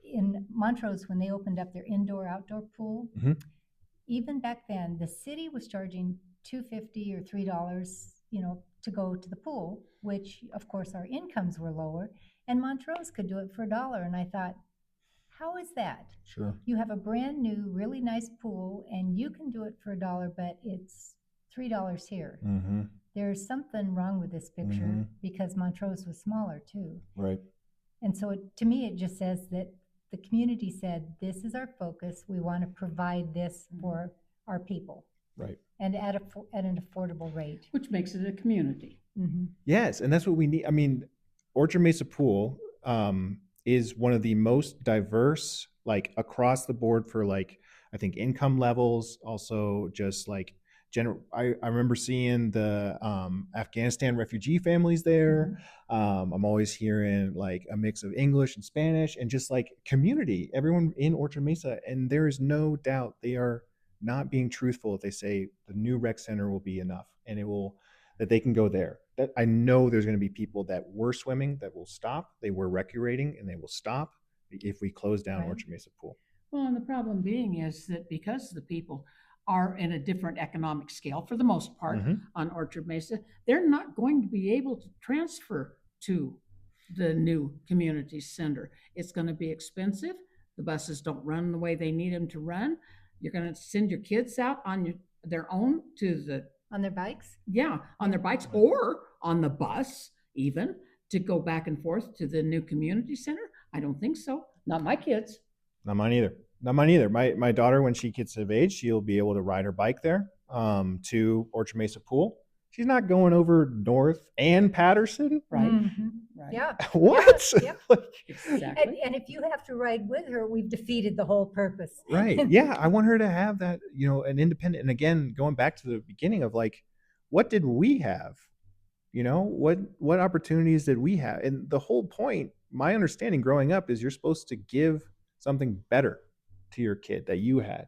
in Montrose, when they opened up their indoor-outdoor pool, Mhm. even back then, the city was charging $2.50 or $3, to go to the pool, which of course our incomes were lower, and Montrose could do it for $1. And I thought, how is that? Sure. You have a brand new, really nice pool, and you can do it for $1, but it's $3 here. Mm-hmm. There's something wrong with this picture because Montrose was smaller too. Right. And so to me, it just says that the community said, this is our focus. We want to provide this for our people. Right. And at an affordable rate. Which makes it a community. Mm-hmm. Yes, and that's what we need. I mean, Orchard Mesa Pool is one of the most diverse, like across the board for like, I think income levels, also just like I remember seeing the Afghanistan refugee families there. I'm always hearing like a mix of English and Spanish and just like community, everyone in Orchard Mesa. And there is no doubt they are not being truthful if they say the new rec center will be enough and that they can go there. That I know there's going to be people that were swimming that will stop. They were recreating and they will stop if we close down Orchard Mesa Pool. Well, and the problem being is that because the people are in a different economic scale for the most part on Orchard Mesa, they're not going to be able to transfer to the new community center. It's going to be expensive. The buses don't run the way they need them to run. You're going to send your kids out on their own on their bikes? Yeah, on their bikes or on the bus even to go back and forth to the new community center. I don't think so. Not my kids. Not mine either. Not mine either. My daughter, when she gets of age, she'll be able to ride her bike there to Orchard Mesa Pool. She's not going over North and Patterson. Right. Mm-hmm. Right. Yeah. What? Yeah. Exactly. And if you have to ride with her, we've defeated the whole purpose. Right. Yeah. I want her to have that, an independent. And again, going back to the beginning of like, what did we have? What opportunities did we have? And the whole point, my understanding growing up, is you're supposed to give something better to your kid that you had.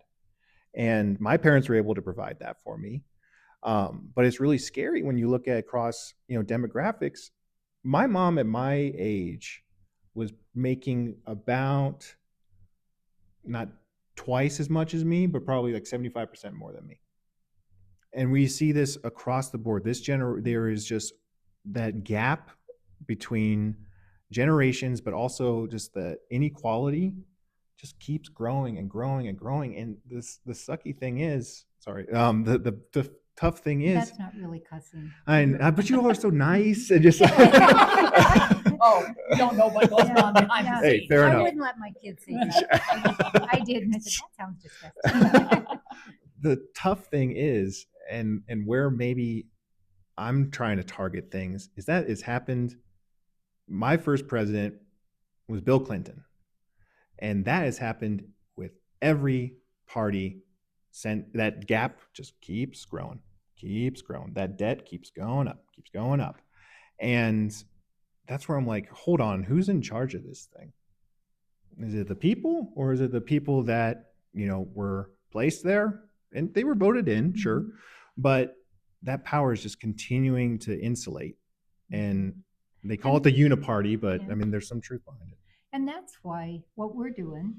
And my parents were able to provide that for me. But it's really scary when you look at across, demographics. My mom at my age was making about not twice as much as me, but probably like 75% more than me. And we see this across the board. There is just that gap between generations, but also just the inequality just keeps growing and growing and growing. And the sucky thing is, sorry, the tough thing is, that's not really cussing. But you all are so nice and just. Oh, you don't know what goes on behind the Hey, scenes. fair enough. I wouldn't let my kids say that. I did, and I said, that sounds disgusting. The tough thing is, and where maybe I'm trying to target things, is that it's happened. My first president was Bill Clinton. And that has happened with every party. That gap just keeps growing. That debt keeps going up. And that's where I'm like, hold on, who's in charge of this thing? Is it the people, or is it the people that, were placed there? And they were voted in, sure. But that power is just continuing to insulate. And they call it the uniparty, but I mean, there's some truth behind it. And that's why what we're doing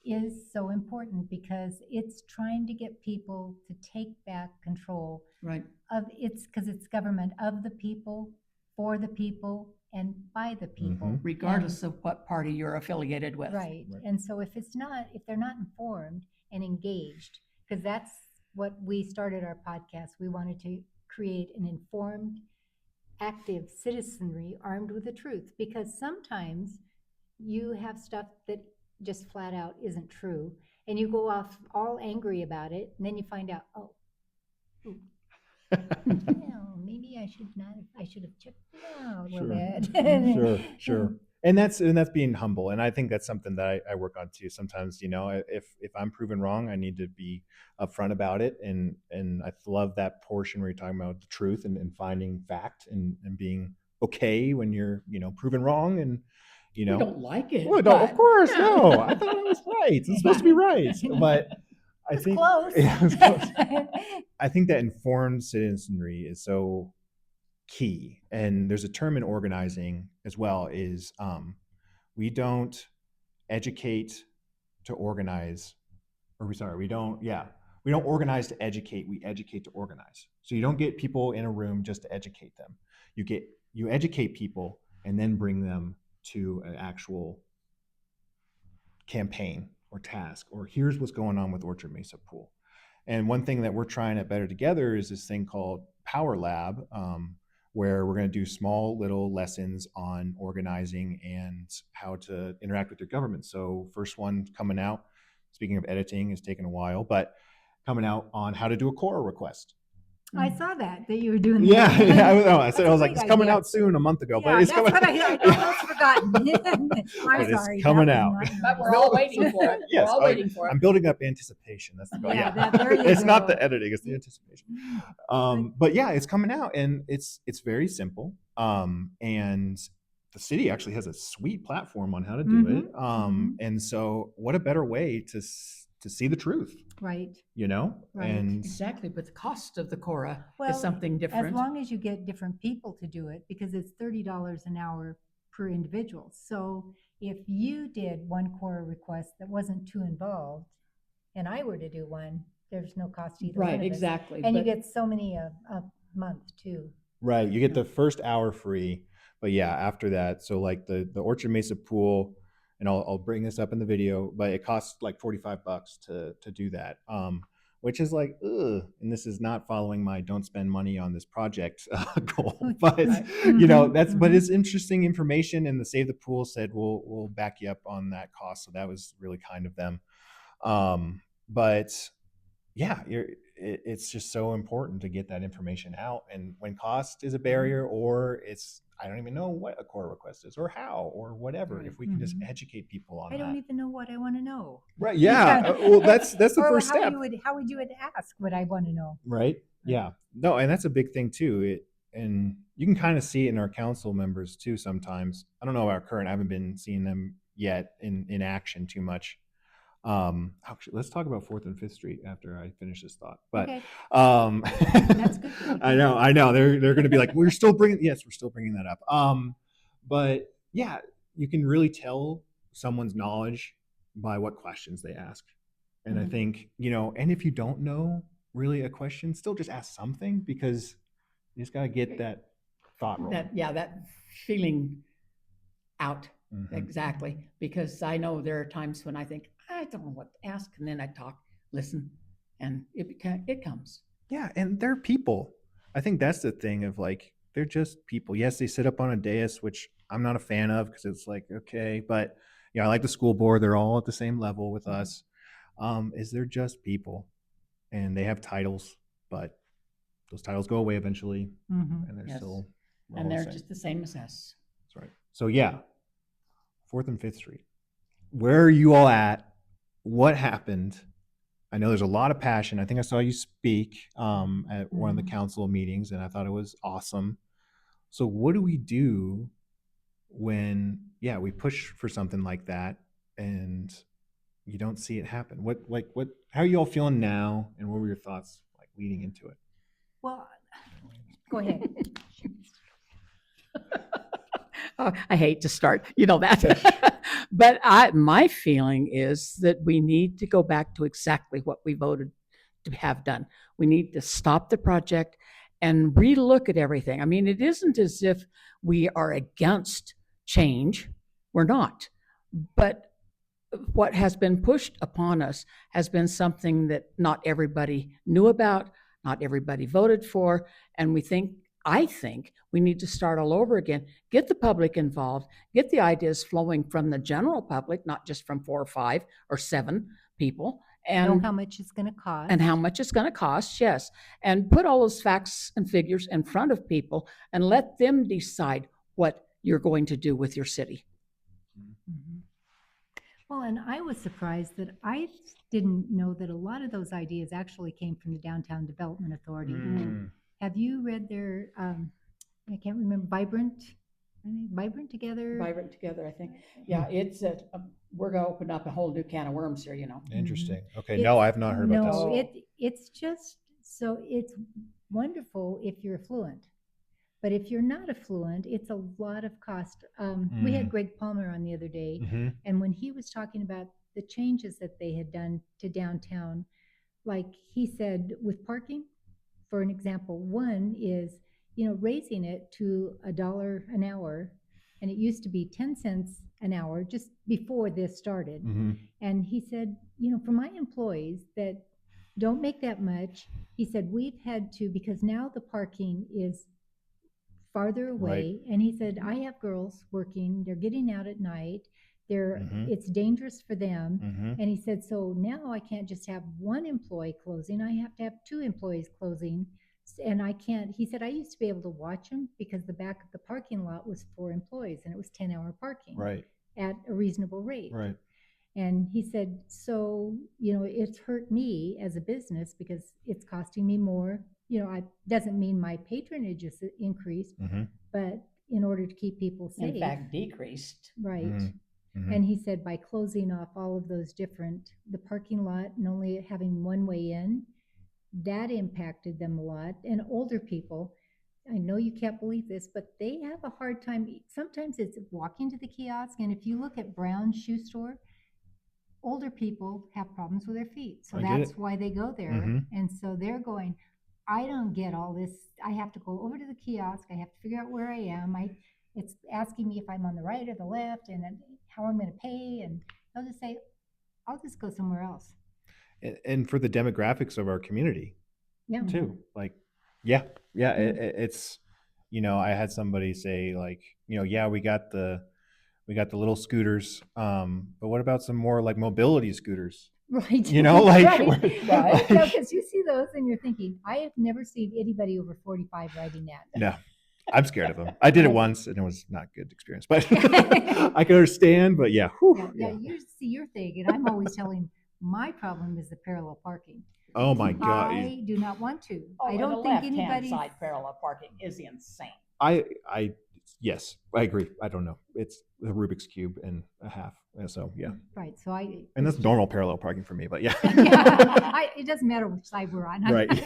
is so important, because it's trying to get people to take back control Right. of because it's government of the people, for the people, and by the people. Regardless of what party you're affiliated with. Right. And so if they're not informed and engaged, because that's what we started our podcast. We wanted to create an informed, active citizenry armed with the truth, because sometimes you have stuff that just flat out isn't true, and you go off all angry about it, and then you find out, oh, well, maybe I should have checked it out a little bit. Sure. And that's being humble. And I think that's something that I work on too. Sometimes, if I'm proven wrong, I need to be upfront about it. And I love that portion where you're talking about the truth and finding fact and being okay when you're, proven wrong. And, We don't like it. well, no, of course, no. I thought I was right. It's supposed to be right. But I think close. Yeah, it's close. I think that informed citizenry is so key. And there's a term in organizing as well, is we don't educate to organize, we don't organize to educate, we educate to organize. So you don't get people in a room just to educate them. You educate people and then bring them to an actual campaign or task, or here's what's going on with Orchard Mesa Pool. And one thing that we're trying at Better Together is this thing called Power Lab, where we're going to do small little lessons on organizing and how to interact with your government. So first one coming out, speaking of editing, has taken a while, but coming out on how to do a Quora request. I saw that you were doing. Yeah, I said I was like, it's coming out soon a month ago, but it's coming. What I almost forgotten. I'm sorry. It's coming out. But we're all waiting for it. Yes, we're all waiting for it. I'm building up anticipation. That's the goal. There you It's go. not the editing; it's the anticipation. But yeah, it's coming out, and it's very simple. And the city actually has a sweet platform on how to do it. And so, what a better way to see the truth, right? Right. And exactly. But the cost of the Quora Well, is something different. As long as you get different people to do it, because it's $30 an hour per individual. So if you did one Quora request that wasn't too involved, and I were to do one, there's no cost either. Right, one of us. exactly. And you get so many a month too. Right, you get the first hour free, but yeah, after that, so like the Orchard Mesa Pool, and I'll bring this up in the video, but it costs like $45 to do that, which is like, ugh. And this is not following my don't spend money on this project goal, but but it's interesting information. And the Save the Pool said we'll back you up on that cost, so that was really kind of them. But yeah, it's just so important to get that information out. And when cost is a barrier, or I don't even know what a Quora request is or how or whatever, if we can just educate people on that. I don't even know what I want to know. Right. Yeah. Well, that's the first step. How would you ask what I want to know? Right. Yeah. No, and that's a big thing too. And you can kind of see it in our council members too sometimes. I don't know about current. I haven't been seeing them yet in action too much. Actually, let's talk about 4th and 5th Street after I finish this thought. But okay. That's good. I know. They're going to be like, we're still bringing that up. But yeah, you can really tell someone's knowledge by what questions they ask. And I think, and if you don't know really a question, still just ask something, because you just got to get that thought rolling. That feeling out. Exactly. Because I know there are times when I think, I don't know what to ask. And then I talk, listen, and it comes. Yeah. And they're people. I think that's the thing of like, they're just people. Yes, they sit up on a dais, which I'm not a fan of, because it's like, okay, but I like the school board. They're all at the same level with us. They're just people, and they have titles, but those titles go away eventually, and they're still, and they're just the same as us. That's right. So yeah, 4th and 5th Street. Where are you all at? What happened? I know there's a lot of passion. I think I saw you speak at one of the council meetings, and I thought it was awesome. So what do we do when, we push for something like that and you don't see it happen? How are you all feeling now, and what were your thoughts like leading into it? Well, Go ahead. I hate to start, you know that. But my feeling is that we need to go back to exactly what we voted to have done. We need to stop the project and relook at everything. I mean, it isn't as if we are against change. We're not. But what has been pushed upon us has been something that not everybody knew about, not everybody voted for, and I think we need to start all over again, get the public involved, get the ideas flowing from the general public, not just from 4 or 5 or 7 people, Know and how much it's going to cost. and how much it's going to cost, yes, and put all those facts and figures in front of people and let them decide what you're going to do with your city. Mhm. Well, and I was surprised that I didn't know that a lot of those ideas actually came from the Downtown Development Authority. Have you read their, I can't remember, Vibrant Together? Vibrant Together, I think. Yeah, it's we're going to open up a whole new can of worms here, you know. Interesting. Okay, It's- no, I've not heard about No, this. it's just, so it's wonderful if you're affluent. But if you're not affluent, it's a lot of cost. We had Greg Palmer on the other day, and when he was talking about the changes that they had done to downtown, like he said with parking, for an example, one is, raising it to $1 an hour, and it used to be 10 cents an hour just before this started. And he said, for my employees that don't make that much, he said, we've had to, because now the parking is farther away. Right. And he said, I have girls working, they're getting out at night, it's dangerous for them. And he said, so now I can't just have one employee closing, I have to have 2 employees closing. And I can't, he said, I used to be able to watch them because the back of the parking lot was for employees and it was 10-hour parking Right. at a reasonable rate. Right. And he said, so, it's hurt me as a business because it's costing me more. It doesn't mean my patronage is increased, but in order to keep people safe. In fact, decreased. Right. And he said by closing off all of those the parking lot and only having one way in, that impacted them a lot. And older people, I know you can't believe this, but they have a hard time. Sometimes it's walking to the kiosk. And if you look at Brown's shoe store, older people have problems with their feet. So that's why they go there. And so they're going, I don't get all this. I have to go over to the kiosk. I have to figure out where I am. It's asking me if I'm on the right or the left and how I'm going to pay. And they'll just say, I'll just go somewhere else. And for the demographics of our community too. Like, it's, I had somebody say like, yeah, we got the little scooters, but what about some more like mobility scooters? Right. Like, right. Because you see those and you're thinking, I have never seen anybody over 45 riding that. No, I'm scared of them. I did it once and it was not a good experience, but I can understand, but yeah. You see your thing, and I'm always telling my problem is the parallel parking. Oh my God. I do not want to. I don't don't think anybody. Side parallel parking is insane. Yes, I agree. I don't know. It's a Rubik's Cube and a half. So yeah. Right. So and that's normal parallel parking for me, but yeah. It doesn't matter which side we're on. I'm right.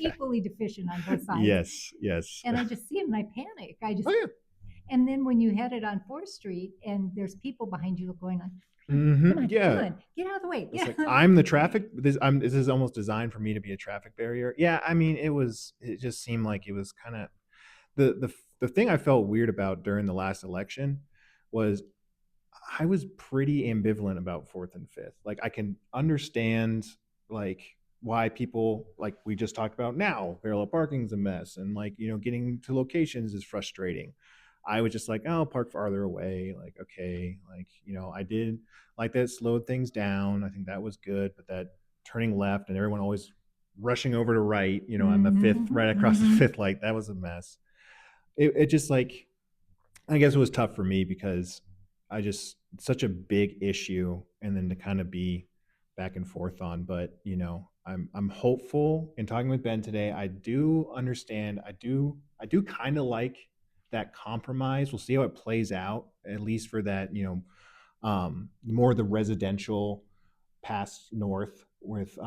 equally deficient on both sides. Yes. And I just see them and I panic. And then when you head it on 4th Street and there's people behind you going on, come on, get out of the way. I'm the traffic. This is almost designed for me to be a traffic barrier. Yeah, I mean, it just seemed like it was kind of the thing I felt weird about during the last election was I was pretty ambivalent about 4th and 5th. Like, I can understand like why people, like we just talked about now, parallel parking's a mess, and like, getting to locations is frustrating. I was just like, oh, park farther away. Like, okay, like, I did like that slowed things down. I think that was good, but that turning left and everyone always rushing over to right, on the 5th, right across the 5th light, that was a mess. It just like, I guess it was tough for me because such a big issue, and then to kind of be back and forth on, but I'm hopeful. In talking with Ben today, I do understand. I do kind of like that compromise. We'll see how it plays out, at least for that, more the residential past north with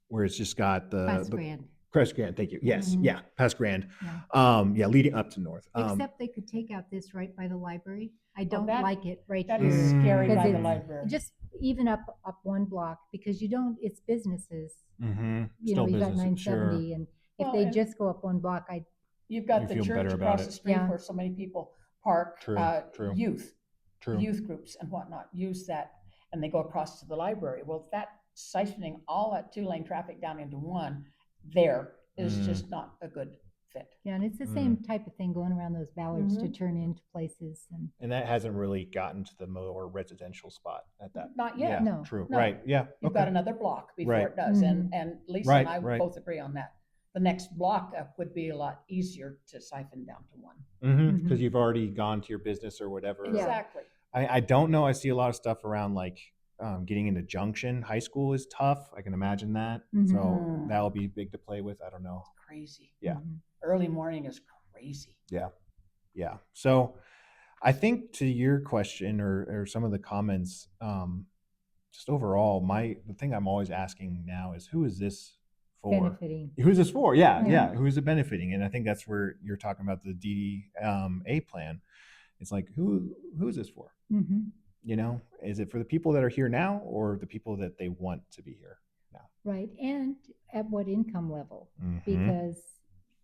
where it's just got the Crest Grand, thank you. Yes, Mhm. yeah, past Grand. Yeah. Yeah, leading up to North. Except they could take out this right by the library. I don't that- like it right That here. is scary Because by the it's library. just even up one block, because you don't, it's businesses. Mm-hmm. You know, you got 970, and if Well, they and- just go up one block, You've got You the feel church better about across it. the street Yeah. where so many people park, True, true. youth True. groups and whatnot use that, and they go across to the library. Well, that siphoning all that 2-lane traffic down into one there is just not a good fit. yeah, and it's the same type of thing going around those ballards to turn into places. And that hasn't really gotten to the more residential spot at that. Not yet. Yeah, No. true. No. Right. Yeah. You've got another block before Right. it does, Mhm. and Lisa Right, and I right. both agree on that. The next block up would be a lot easier to siphon down to one. Because you've already gone to your business or whatever. Yeah. Exactly. I don't know. I see a lot of stuff around like getting into Junction. High school is tough. I can imagine that. So Mhm. that'll be big to play with. I don't know. Crazy. Yeah. Early morning is crazy. Yeah. So I think to your question or some of the comments, just overall, the thing I'm always asking now is who is this for? Benefiting. Who's this for? Yeah. Yeah. Who is it benefiting? And I think that's where you're talking about the DDA plan. It's like who is this for? Mhm. You know, is it for the people that are here now or the people that they want to be here now? Right, and at what income level? Mhm. Because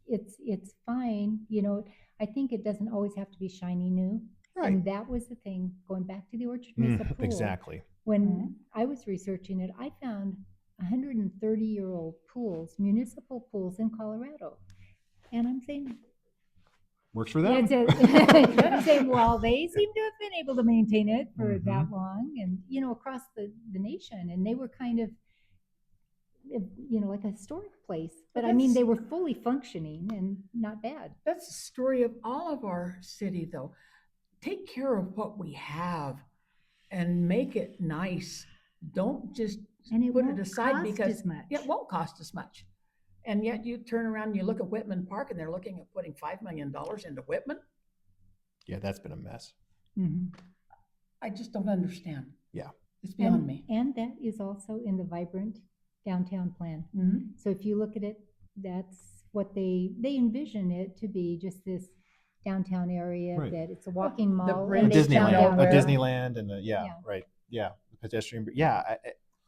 it's fine, you know. I think it doesn't always have to be shiny new. Right. And that was the thing, going back to the Orchard Mesa pool. Exactly. When I was researching it, I found 130-year-old pools, municipal pools in Colorado. And I'm saying, Works for them. I'm saying, well, they seem to have been able to maintain it for Mhm. that long, and you know, across the nation, and they were kind of, you know, like a historic place. But I mean, they were fully functioning and not bad. That's the story of all of our city, though. Take care of what we have and make it nice. Don't just And it put won't it aside cost because as much. it won't cost as much. And yet you turn around and you look at Whitman Park and they're looking at putting $5 million into Whitman. Yeah, that's been a mess. Mhm. I just don't understand. Yeah. It's beyond me. And that is also in the vibrant downtown plan. Mhm. So if you look at it, that's what they envision it to be, just this downtown area Right. that it's a walking The mall. bridge And to they found out A nowhere. Disneyland and Yeah. right. Yeah. The pedestrian. Yeah.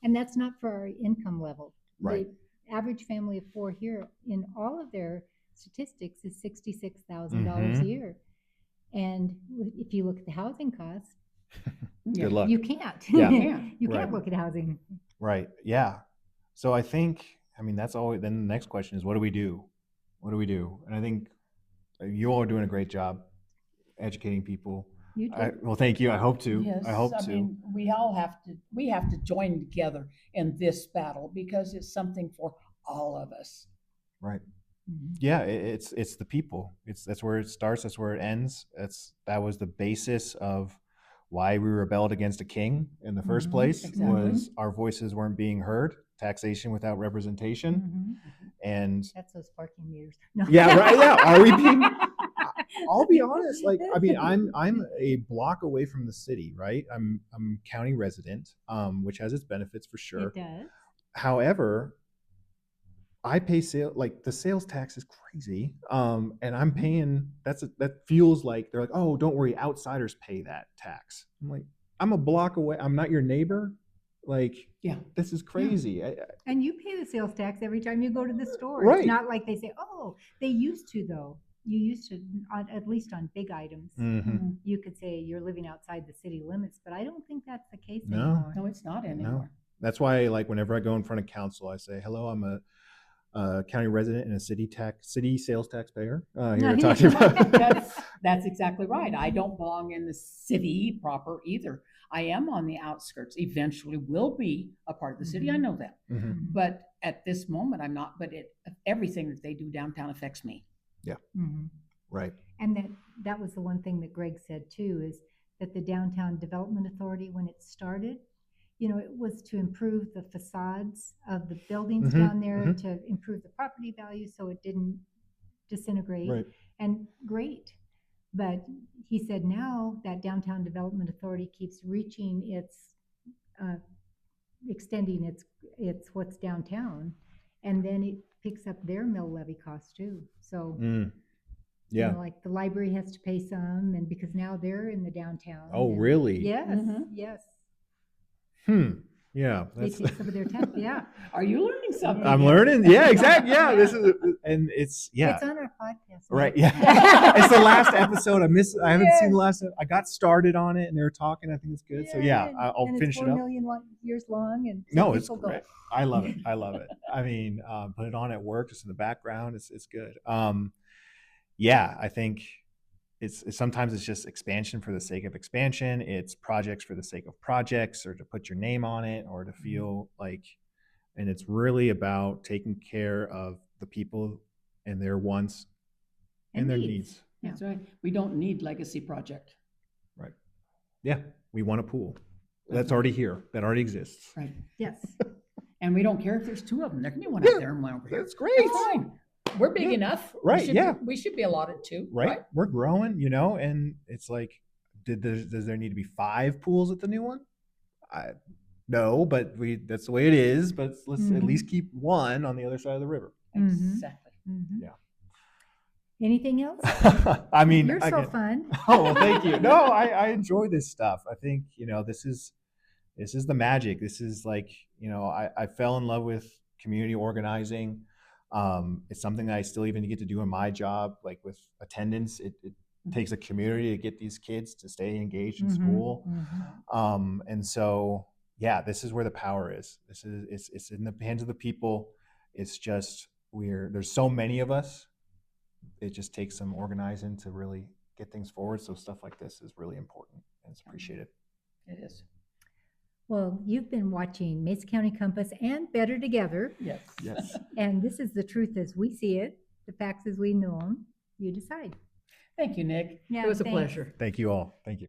And that's not for our income level. Right. The average family of 4 here, in all of their statistics, is $66,000 a year. And if you look at the housing costs, Yeah. Good luck. you can't. Yeah. You Right. can't look at housing. Right. Yeah. So I think, I mean, that's always, then the next question is, what do we do? What do we do? And I think you all are doing a great job educating people. You do. Well, thank you. I hope to. Yes, I hope I to. mean, we have to join together in this battle because it's something for all of us. Right. Mhm. Yeah. It's the people. That's where it starts. That's where it ends. That was the basis of why we rebelled against a king in the first place. exactly. Was our voices weren't being heard. Taxation without representation. Mhm. And That's those parking meters. No. yeah, right. Yeah. Are we being? I'll be honest. Like, I mean, I'm a block away from the city, right? I'm county resident, which has its benefits for sure. It does. However, I pay the sales tax is crazy, and I'm paying. That feels like they're like, oh, don't worry, outsiders pay that tax. I'm like, I'm a block away. I'm not your neighbor. Like, Yeah. this is crazy. And you pay the sales tax every time you go to the store. Right. It's not like they say, oh, they used to though. You used to, at least on big items. Mhm. You could say you're living outside the city limits, but I don't think that's the case No. anymore. No, it's not anymore. That's why, like, whenever I go in front of council, I say, hello, I'm a county resident and a city sales taxpayer. Here to talk to you about. That's exactly right. I don't belong in the city proper either. I am on the outskirts. Eventually will be a part of the city. I know that. Mhm. But at this moment, I'm not. But everything that they do downtown affects me. Mhm. Right. And that was the one thing that Greg said too, is that the Downtown Development Authority, when it started, you know, it was to improve the facades of the buildings Mhm, down there, mhm. to improve the property value so it didn't disintegrate. Right. And great. But he said now that Downtown Development Authority keeps reaching extending its what's downtown. And then it picks up their mill levy cost too. So, Yeah. like the library has to pay some, and because now they're in the downtown. Oh, and- really? Yes, Mhm. yes. Yeah. They take some of their tax, yeah. Are you learning something? I'm here? learning. Yeah, exactly. Yeah. This is, and it's, yeah. It's on our podcast. Right. Nick. Yeah. It's the last episode. I haven't seen the Yes. last. I got started on it and they were talking. I think it's good. So yeah, and- I'll and finish it's it 4 up. million years long, and so No, it's people go, great. I love it. I love it. I mean, put it on at work, just in the background. It's good. Yeah, I think it's sometimes it's just expansion for the sake of expansion. It's projects for the sake of projects, or to put your name on it, or to feel like, and it's really about taking care of the people and their wants and their needs. That's right. We don't need legacy project. Right. Yeah. We want a pool that's right. already here, that already exists. Right. yes. And we don't care if there's 2 of them. There can be one out there and one over here. That's great. It's fine. We're big Yeah. enough. Right, yeah. We should be allotted 2. Right. We're growing, and it's like, does there need to be 5 pools at the new one? No, but that's the way it is. But let's at least keep one on the other side of the river. Exactly. Mhm. Yeah. Anything else? I mean, You're so fun. Oh, well, thank you. No, I enjoy this stuff. I think, this is the magic. This is like, I fell in love with community organizing. It's something that I still even get to do in my job, like with attendance. It takes a community to get these kids to stay engaged in school. And so, yeah, this is where the power is. It's in the hands of the people. It's just, there's so many of us. It just takes some organizing to really get things forward. So stuff like this is really important, and it's appreciated. It is. Well, you've been watching Mesa County Compass and Better Together. Yes. Yes. And this is the truth as we see it, the facts as we know them. You decide. Thank you, Nick. Yeah, It was a thanks. pleasure. Thank you all. Thank you.